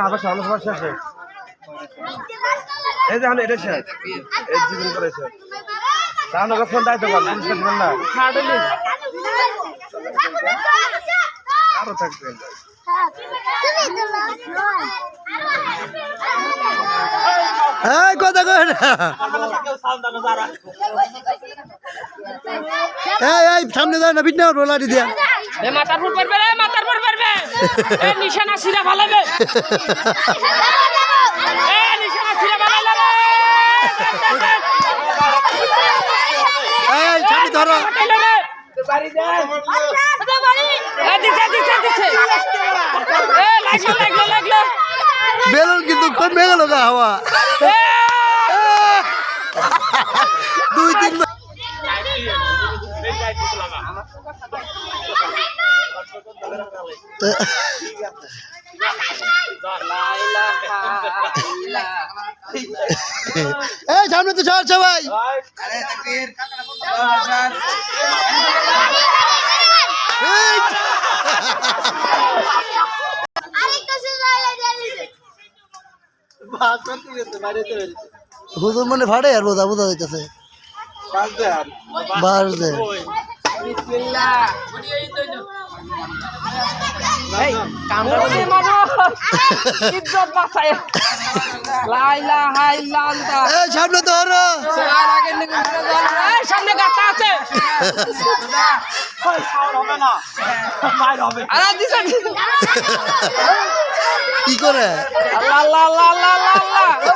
আবার সামনে শেষে এই যে এটা শেষ এই জীবন করেছে তাহলে ফোন দায়িত্ব কর পুরস্কার দিবেন না আরো থাকবে এই কথা কই না এই সামনে যায় না বিটনা রোলারি দিয়া এ মাথার উপর পারবে রে মাথার উপর পারবে এ নিশানা সিরা ভালাবে এ নিশানা সিরা ভালালে রে এই সামনে ধরো বাড়ি দে বাড়ি এ দিছে এ লাগলো বেলুন কিন্তু কমে গেল গা হাওয়া দুই তিন এই সামনে তো চল সবাই হুজুর মনে ফাড়ে আর বোঝা বোঝা যাইতেছে বাজে সামনে তো সামনে গাতা আছে কি করে আল্লাহ আল্লাহ আল্লাহ আল্লাহ আল্লাহ